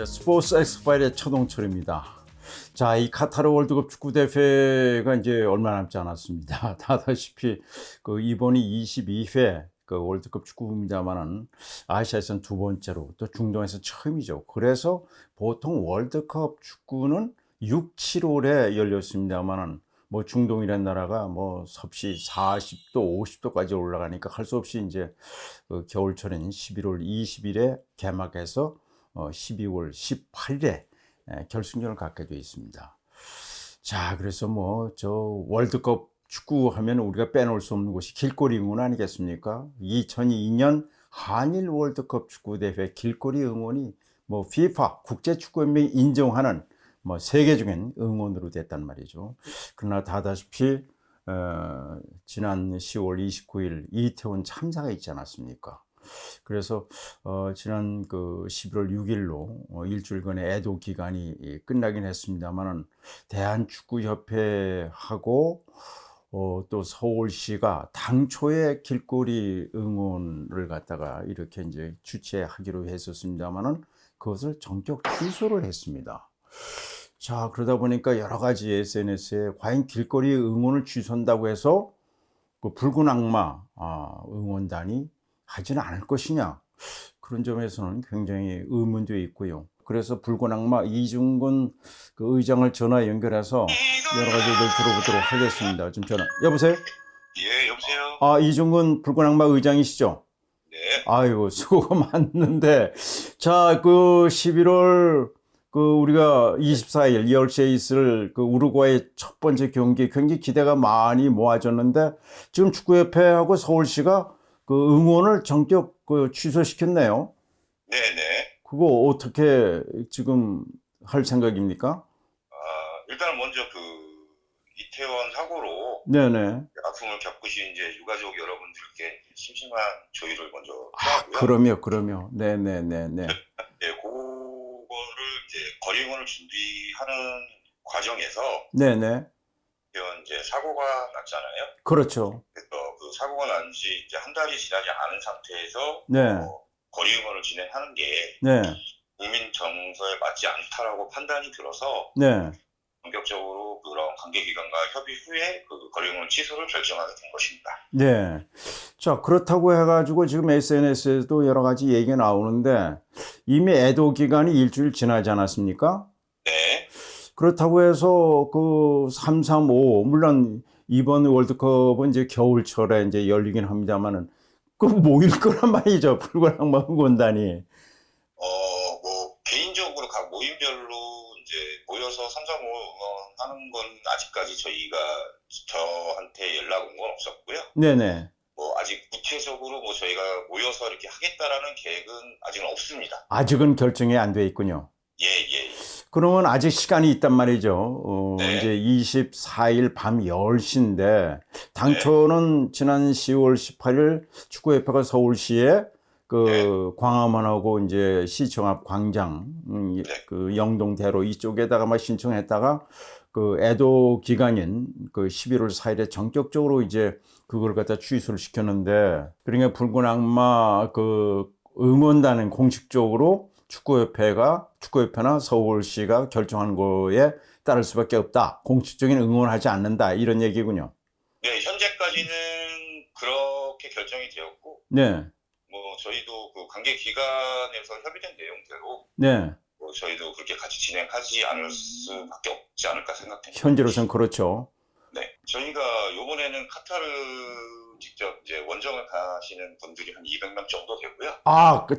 스포츠 엑스파일의 차동철입니다. 자, 이 카타르 월드컵 축구 대회가 이제 얼마 남지 않았습니다. 다다시피 이번이 22회 월드컵 축구입니다만은 아시아에서는 두 번째로 또 중동에서 처음이죠. 그래서 보통 월드컵 축구는 6, 7월에 열렸습니다만은 뭐 중동이라는 나라가 뭐 섭씨 40도, 50도까지 올라가니까 할 수 없이 이제 겨울철인 11월 20일에 개막해서 12월 18일에 결승전을 갖게 되어 있습니다. 자, 그래서 뭐 저 월드컵 축구 하면 우리가 빼놓을 수 없는 곳이 길거리 응원 아니겠습니까? 2002년 한일 월드컵 축구 대회 길거리 응원이 뭐 FIFA 국제축구연맹이 인정하는 뭐 세계적인 응원으로 됐단 말이죠. 그러나 다다시피 지난 10월 29일 이태원 참사가 있지 않았습니까? 그래서 지난 11월 6일로 일주일간의 애도 기간이 끝나긴 했습니다만은 대한축구협회하고 또 서울시가 당초에 길거리 응원을 갖다가 이렇게 이제 주최하기로 했었습니다만은 그것을 전격 취소를 했습니다. 자, 그러다 보니까 여러 가지 SNS에 과연 길거리 응원을 취소한다고 해서 그 붉은 악마 응원단이 하지는 않을 것이냐, 그런 점에서는 굉장히 의문도 있고요. 그래서 붉은 악마 이중근 그 의장을 전화 연결해서 여러 가지를 들어보도록 하겠습니다. 지금 전화 여보세요? 예, 여보세요? 이중근 붉은 악마 의장이시죠? 네. 아이고, 수고가 많는데, 자, 11월 우리가 24일 10시에 있을 우루과이 첫 번째 경기 굉장히 기대가 많이 모아졌는데 지금 축구협회하고 서울시가 응원을 전격 취소시켰네요. 네네. 그거 어떻게 지금 할 생각입니까? 일단 먼저 이태원 사고로 네네. 아픔을 겪으신 이제 유가족 여러분들께 심심한 조의를 먼저 표하고요. 그럼요. 네네네네. 네, 그거를 이제 거리응원을 준비하는 과정에서 네네. 이제 사고가 났잖아요. 그렇죠. 그래서 그 사고가 난 지 이제 한 달이 지나지 않은 상태에서 네. 거리응원을 진행하는 게 네. 국민 정서에 맞지 않다라고 판단이 들어서 네. 본격적으로 그런 관계기관과 협의 후에 거리응원 취소를 결정하게 된 것입니다. 네. 자, 그렇다고 해가지고 지금 SNS에도 여러 가지 얘기가 나오는데 이미 애도 기간이 일주일 지나지 않았습니까? 네. 그렇다고 해서 335 물론 이번 월드컵은 이제 겨울철에 이제 열리긴 합니다만은 모일 거란 말이죠. 붉은 악마 응원단이. 개인적으로 각 모임별로 이제 모여서 335 응원하는 건 아직까지 저한테 연락 온 건 없었고요. 네네. 아직 구체적으로 저희가 모여서 이렇게 하겠다라는 계획은 아직은 없습니다. 아직은 결정이 안 돼 있군요. 예. 그러면 아직 시간이 있단 말이죠. 네. 이제 24일 밤 10시인데 당초는 지난 10월 18일 축구협회가 서울시에 광화문하고 이제 시청 앞 광장, 영동대로 이쪽에다가 막 신청했다가 애도 기간인 11월 4일에 전격적으로 이제 그걸 갖다 취소를 시켰는데, 그러니까 붉은 악마 응원단은 공식적으로 축구협회나 서울시가 결정한 거에 따를 수밖에 없다. 공식적인 응원을 하지 않는다. 이런 얘기군요. 네, 현재까지는 그렇게 결정이 되었고, 네. 저희도 관계 기관에서 협의된 내용대로, 네. 저희도 그렇게 같이 진행하지 않을 수밖에 없지 않을까 생각합니다. 현재로서는 그렇죠. 네, 저희가 이번에는 카타르 직접 이제 원정을 가시는 분들이 한 200명 정도 되고요.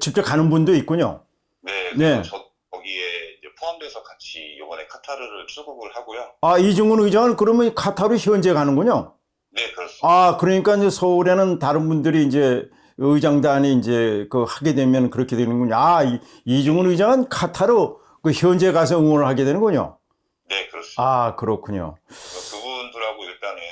직접 가는 분도 있군요. 네. 네. 거기에 이제 포함돼서 같이 이번에 카타르를 출국을 하고요. 이중근 의장은 그러면 카타르 현재 가는군요. 네, 그렇습니다. 그러니까 이제 서울에는 다른 분들이 이제 의장단이 이제 하게 되면 그렇게 되는군요. 이중근 의장은 카타르 현재 가서 응원을 하게 되는군요. 네, 그렇습니다. 그렇군요. 그분들하고 일단은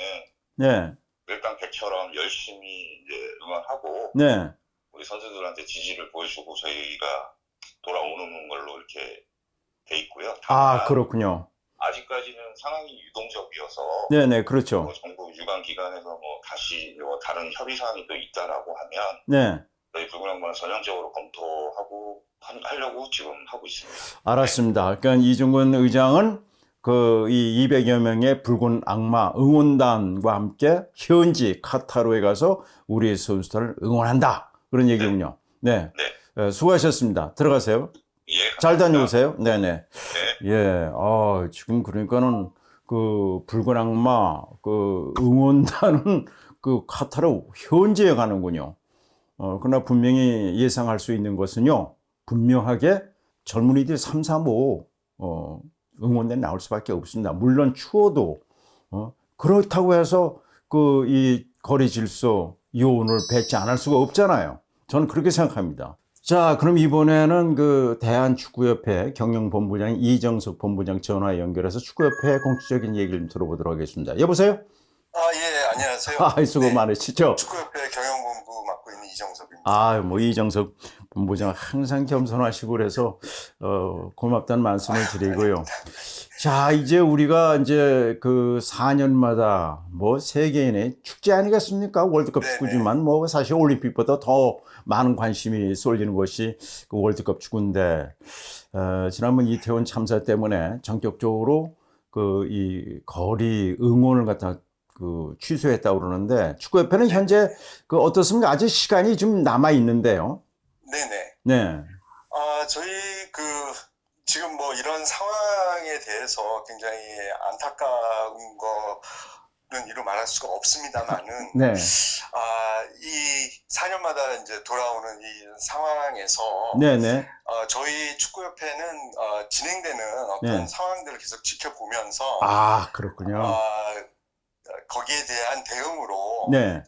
네. 일당백처럼 열심히 이제 응원하고, 네. 우리 선수들한테 지지를 보여주고 저희가 돌아오는 걸로 이렇게 돼 있고요. 그렇군요. 아직까지는 상황이 네네, 그렇죠. 뭐 정부 유관 기관에서 뭐 다시 뭐 다른 협의 사항이 또 있다라고 하면 네. 저희 붉은 악마는 전향적으로 검토하고 하려고 지금 하고 있습니다. 알았습니다. 그러니까 이중근 의장은 그 이 200여 명의 붉은 악마 응원단과 함께 현지 카타르에 가서 우리 선수단을 응원한다. 그런 얘기군요. 네. 네. 수고하셨습니다. 들어가세요. 예, 잘 감사합니다. 다녀오세요. 네네. 네. 예. 지금 그러니까는 그 붉은 악마 그 응원단은 그 카타르 현지에 가는군요. 그러나 분명히 예상할 수 있는 것은요. 분명하게 젊은이들 3, 4, 5 응원단 나올 수밖에 없습니다. 물론 추워도 그렇다고 해서 그 이 거리 질서 요원을 배치 안 할 수가 없잖아요. 저는 그렇게 생각합니다. 자, 그럼 이번에는 그 대한축구협회 경영본부장 이정석 본부장 전화 연결해서 축구협회 공식적인 얘기를 좀 들어보도록 하겠습니다. 여보세요? 예, 안녕하세요. 수고 네, 많으시죠? 축구협회 경영본부 맡고 있는 이정석입니다. 뭐 이정석 본부장 항상 겸손하시고 그래서 고맙다는 말씀을 드리고요. 자, 이제 우리가 이제 그 4년마다 뭐 세계인의 축제 아니겠습니까? 월드컵 네네. 축구지만 뭐 사실 올림픽보다 더 많은 관심이 쏠리는 것이 그 월드컵 축구인데 지난번 이태원 참사 때문에 전격적으로 그 이 거리 응원을 갖다 그 취소했다고 그러는데 축구협회는 현재 그 어떻습니까? 아직 시간이 좀 남아 있는데요. 네네. 네. 저희 지금 뭐 이런 상황에 대해서 굉장히 안타까운 거는 이루 말할 수가 없습니다만은, 네. 이 4년마다 이제 돌아오는 이 상황에서, 네네. 저희 축구협회는 진행되는 어떤 네. 상황들을 계속 지켜보면서, 그렇군요. 거기에 대한 대응으로, 네.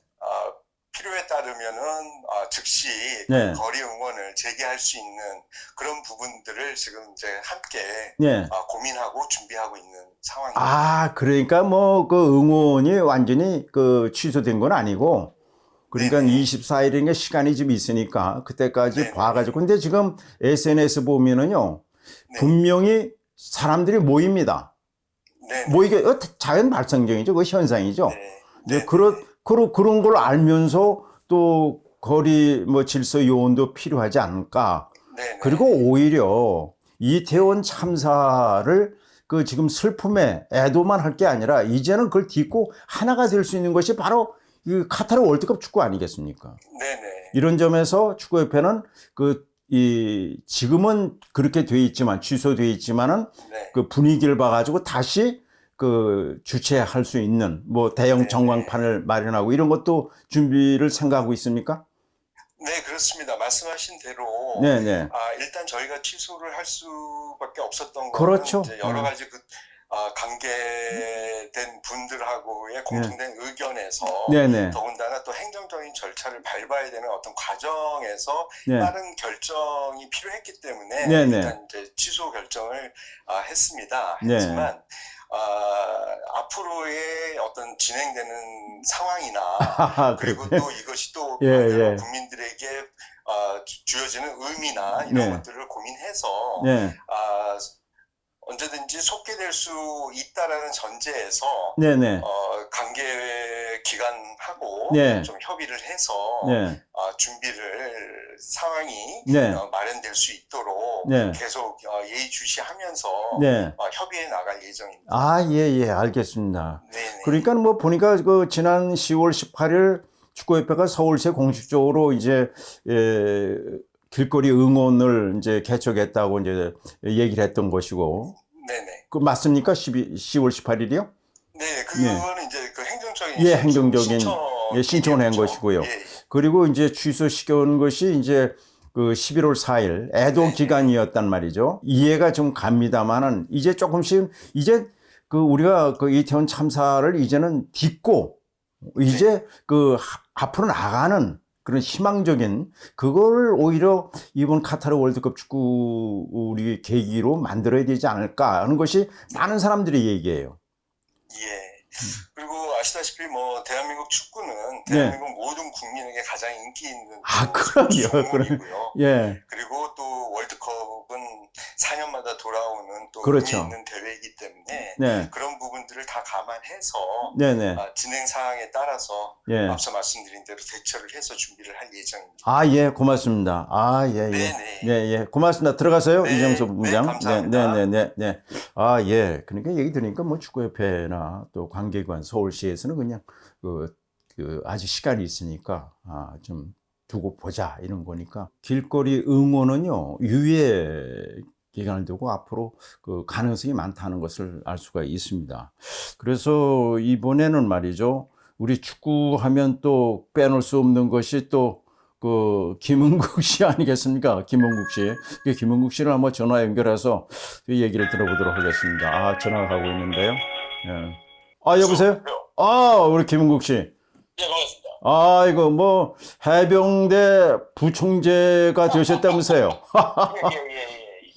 필요에 따르면은 즉시 네. 거리 응원을 재개할 수 있는 그런 부분들을 지금 이제 함께 네. 고민하고 준비하고 있는 상황입니다. 그러니까 뭐 그 응원이 완전히 그 취소된 건 아니고 그러니까 네네. 24일인가 시간이 좀 있으니까 그때까지 네네. 봐가지고 근데 지금 SNS 보면은요 네. 분명히 사람들이 모입니다. 네네. 뭐 이게 자연 발생적이죠. 그 현상이죠. 네. 이제 네네. 그런 걸 알면서 또 거리 뭐 질서 요원도 필요하지 않을까. 네네. 그리고 오히려 이태원 참사를 그 지금 슬픔에 애도만 할 게 아니라 이제는 그걸 딛고 하나가 될 수 있는 것이 바로 이 카타르 월드컵 축구 아니겠습니까? 네네. 이런 점에서 축구협회는 지금은 그렇게 돼 있지만 취소돼 있지만은 네. 그 분위기를 봐가지고 다시 그 주최할 수 있는 뭐 대형 네네. 전광판을 마련하고 이런 것도 준비를 생각하고 있습니까? 네, 그렇습니다. 말씀하신 대로 네네. 일단 저희가 취소를 할 수밖에 없었던 거는 그렇죠. 이제 여러 가지 관계된 분들하고의 공통된 의견에서 네네. 더군다나 또 행정적인 절차를 밟아야 되는 어떤 과정에서 네. 빠른 결정이 필요했기 때문에 네네. 일단 이제 취소 결정을 했습니다. 네. 했지만 앞으로의 어떤 진행되는 상황이나 그리고 그렇군요. 또 이것이 또 예, 예. 국민들에게 주어지는 의미나 이런 네. 것들을 고민해서 네. 언제든지 속개될 수 있다라는 전제에서 네네. 관계 기관하고 네. 좀 협의를 해서 네. 준비를 상황이 네. 마련될 수 있도록 네. 계속 예의주시하면서 네. 협의해 나갈 예정입니다. 예, 알겠습니다. 네네. 그러니까 뭐 보니까 그 지난 10월 18일 축구협회가 서울시에 공식적으로 이제 길거리 응원을 이제 개척했다고 이제 얘기를 했던 것이고. 네네. 그 맞습니까? 10월 18일이요? 네, 그거는 이제 그 행정적인 행정적인 신청을 한 신청이었죠. 것이고요. 예. 그리고 이제 취소시켜온 것이 이제 그 11월 4일 애도 네. 기간이었단 말이죠. 이해가 좀 갑니다만은 이제 조금씩 이제 그 우리가 그 이태원 참사를 이제는 딛고 이제 그 앞으로 나가는 그런 희망적인 그거를 오히려 이번 카타르 월드컵 축구 우리 계기로 만들어야 되지 않을까 하는 것이 많은 사람들이 얘기해요. 예. 그리고 아시다시피 뭐 대한민국 축구는 네. 대한민국 모든 국민에게 가장 인기 있는 그럼요. 종목이고요. 예. 그리고 또 월드컵은 4년마다 돌아오는 또 그렇죠. 의미 있는 대회이기 때문에 네. 그런 부분들을 다 감안해서 네네. 진행 사항에 따라서 예. 앞서 말씀드린 대로 대처를 해서 준비를 할 예정입니다. 아, 예, 고맙습니다. 아, 예, 예. 네네. 네, 예. 고맙습니다. 들어가세요, 네, 이정수 네, 부부장. 감사합니다. 네, 네, 네, 네. 아, 예. 그러니까 얘기 들으니까 뭐 축구협회나 또 관계기관 서울시에서는 그냥 아직 시간이 있으니까 좀 두고 보자 이런 거니까 길거리 응원은요 유예 기간을 두고 앞으로 그 가능성이 많다는 것을 알 수가 있습니다. 그래서 이번에는 말이죠 우리 축구하면 또 빼놓을 수 없는 것이 또 그 김은국 씨 아니겠습니까? 김은국 씨. 그 김은국 씨를 한번 전화 연결해서 그 얘기를 들어보도록 하겠습니다. 아, 전화가 가고 있는데요. 예. 아, 여보세요? 아, 우리 김은국 씨. 예, 반갑습니다. 아, 이거 뭐 해병대 부총재가 되셨다면서요?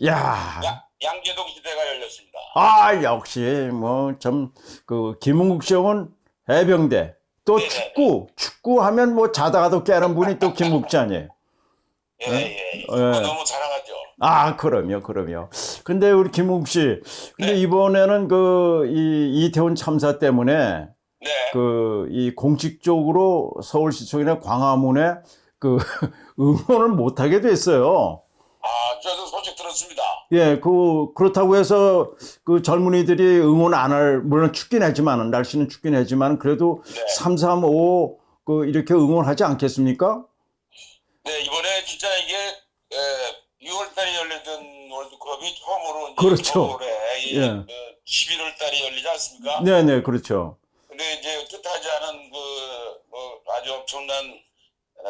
예. 야, 양재동 시대가 열렸습니다. 아, 역시 뭐 좀 그 김은국 씨 형은 해병대 또 네네. 축구하면 뭐 자다가도 깨는 분이 또 김은국 씨 아니에요? 예. 예. 너무 자랑하죠. 아, 그럼요. 근데 우리 김은국 씨, 근데 네. 이번에는 그 이태원 참사 때문에 네. 그 이 공식적으로 서울시청이나 광화문에 그 응원을 못 하게 됐어요. 저도 소식 들었습니다. 예, 그렇다고 해서 그 젊은이들이 응원 안 물론 춥긴 하지만, 날씨는 춥긴 하지만, 그래도 네. 335 이렇게 응원하지 않겠습니까? 네, 이번에 진짜 이게 6월 달에 열리던 월드컵이 처음으로 이제 그렇죠. 겨울에 예. 11월 달에 열리지 않습니까? 네네, 그렇죠. 근데 이제 뜻하지 않은 아주 엄청난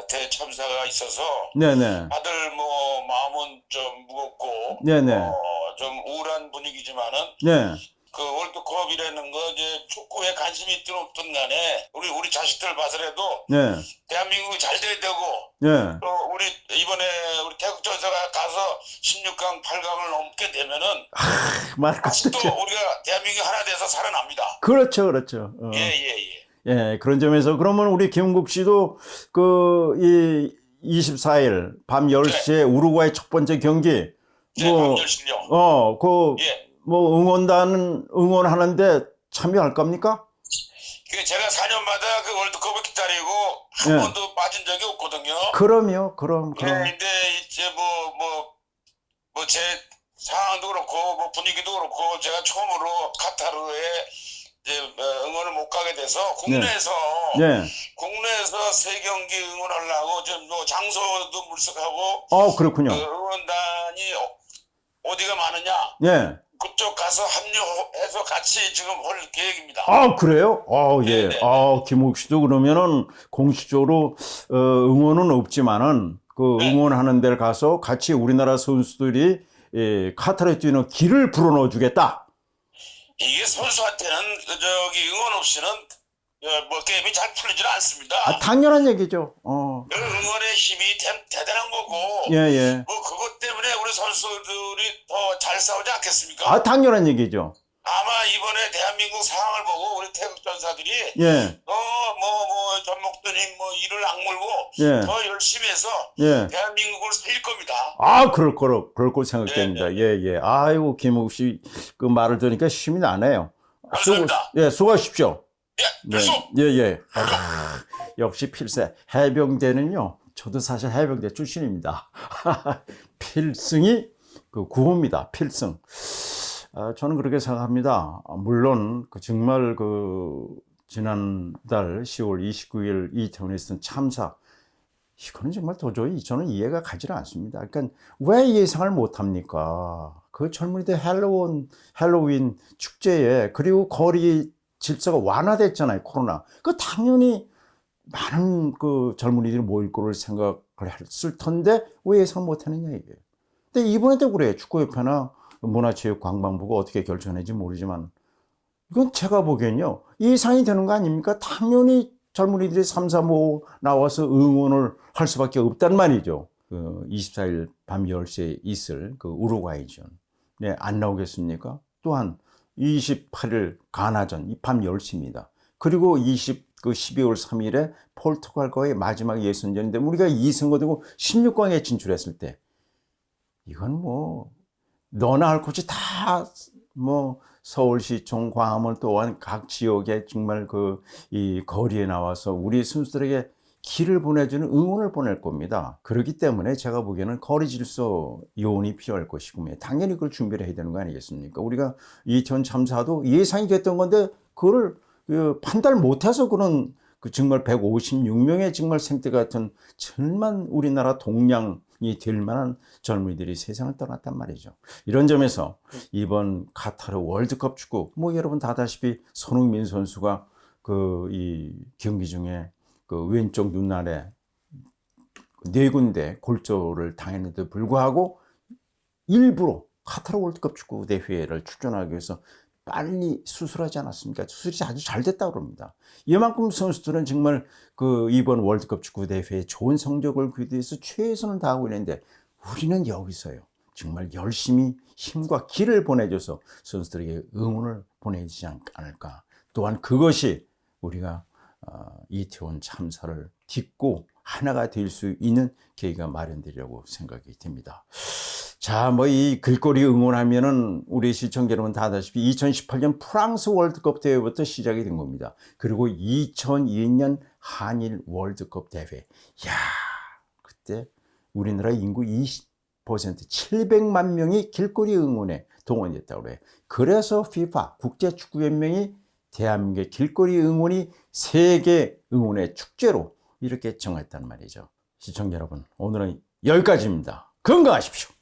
대참사가 있어서 네네. 다들 뭐 마음은 좀 무겁고 네네. 좀 우울한 분위기지만은 네. 그 월드컵이라는 거 이제 축구에 관심이 있든 없든 간에 우리 자식들 봐서라도 네. 대한민국이 잘 돼야 되고 네. 또 우리 이번에 우리 태극전사가 가서 16강, 8강을 넘게 되면은 말 다시 또 같은 우리가 대한민국이 하나 돼서 살아납니다. 그렇죠. 예. 예, 그런 점에서 그러면 우리 김은국 씨도 이 24일 밤 10시에 우루과이 첫 번째 경기 네, 밤10시요. 예. 뭐 응원하는데 참여할 겁니까? 제가 4년마다 그 월드컵을 기다리고 한 예. 번도 빠진 적이 없거든요. 그럼. 예, 근데 이제 제 상황도 그렇고 뭐 분위기도 그렇고 제가 처음으로 카타르에 이제 응원을 못 가게 돼서 국내에서 세 경기 응원하려고 지금 뭐 장소도 물색하고 그렇군요. 응원단이 어디가 많으냐? 예. 그쪽 가서 합류해서 같이 지금 할 계획입니다. 아, 그래요? 예. 네네. 김은국 씨도 그러면은 공식적으로 응원은 없지만은 그 네. 응원하는 데를 가서 같이 우리나라 선수들이 카타르에 뛰는 길을 불어넣어 주겠다. 이게 선수한테는 응원 없이는 게임이 잘 풀리질 않습니다. 당연한 얘기죠. 그 응원의 힘이 대단한 거고. 예. 뭐 그것 때문에 우리 선수들이 더 잘 싸우지 않겠습니까? 당연한 얘기죠. 아마 이번에 대한민국 상황을 보고 우리 태극전사들이 예. 전목들이 이를 악물고 예. 더 열심히 해서 예. 대한민국을 살릴 겁니다. 그럴 거로 생각됩니다. 네. 예. 아이고, 김은국 씨 그 말을 들으니까 힘이 나네요. 감사합니다. 수고하십시오. 예, 네. 필수. 예. 역시 필세. 해병대는요. 저도 사실 해병대 출신입니다. 필승이 그 구호입니다. 필승. 저는 그렇게 생각합니다. 물론 정말 지난달 10월 29일 이태원에 있었던 참사 이거는 정말 도저히 저는 이해가 가지를 않습니다. 그러니까 왜 예상을 못합니까? 그 젊은이들 헬로윈 축제에 그리고 거리 질서가 완화됐잖아요. 코로나. 당연히 많은 젊은이들이 모일 거를 생각을 했을 텐데 왜 예상 못하느냐 이게. 근데 이번에도 그래요. 축구협회나 문화체육관광부가 어떻게 결정했는지 모르지만 이건 제가 보기엔요. 예상이 되는 거 아닙니까? 당연히 젊은이들이 335 나와서 응원을 할 수밖에 없단 말이죠. 24일 밤 10시에 있을 우루과이전. 네, 안 나오겠습니까? 또한 28일 가나전 이 밤 10시입니다. 그리고 12월 3일에 포르투갈과의 마지막 예선전인데 우리가 2승 거두고 16강에 진출했을 때 이건 너나 할 것이 다 서울시청, 광화문 또한 각 지역에 정말 이 거리에 나와서 우리 선수들에게 기를 보내주는 응원을 보낼 겁니다. 그렇기 때문에 제가 보기에는 거리 질서 요원이 필요할 것이고, 당연히 그걸 준비를 해야 되는 거 아니겠습니까? 우리가 이태원 참사도 예상이 됐던 건데, 그걸 판단을 못해서 그런 정말 156명의 정말 생태 같은 정말 우리나라 동량이 될 만한 젊은이들이 세상을 떠났단 말이죠. 이런 점에서 이번 카타르 월드컵 축구, 여러분 다 아다시피 손흥민 선수가 이 경기 중에 왼쪽 눈알에 4군데 골절을 당했는데도 불구하고 일부러 카타르 월드컵 축구 대회를 출전하기 위해서 빨리 수술하지 않았습니까? 수술이 아주 잘 됐다고 합니다. 이만큼 선수들은 정말 이번 월드컵 축구 대회에 좋은 성적을 거두기 위해서 최선을 다하고 있는데, 우리는 여기서요 정말 열심히 힘과 기를 보내줘서 선수들에게 응원을 보내지 않을까. 또한 그것이 우리가 이태원 참사를 딛고 하나가 될 수 있는 계기가 마련되려고 생각이 됩니다. 자, 이 길거리 응원하면은 우리 시청자 여러분 다 아다시피 2018년 프랑스 월드컵 대회부터 시작이 된 겁니다. 그리고 2002년 한일 월드컵 대회. 그때 우리나라 인구 20% 700만 명이 길거리 응원에 동원됐다고 그래요. 그래서 FIFA 국제축구연맹이 대한민국의 길거리 응원이 세계 응원의 축제로 이렇게 정했단 말이죠. 시청자 여러분, 오늘은 여기까지입니다. 건강하십시오.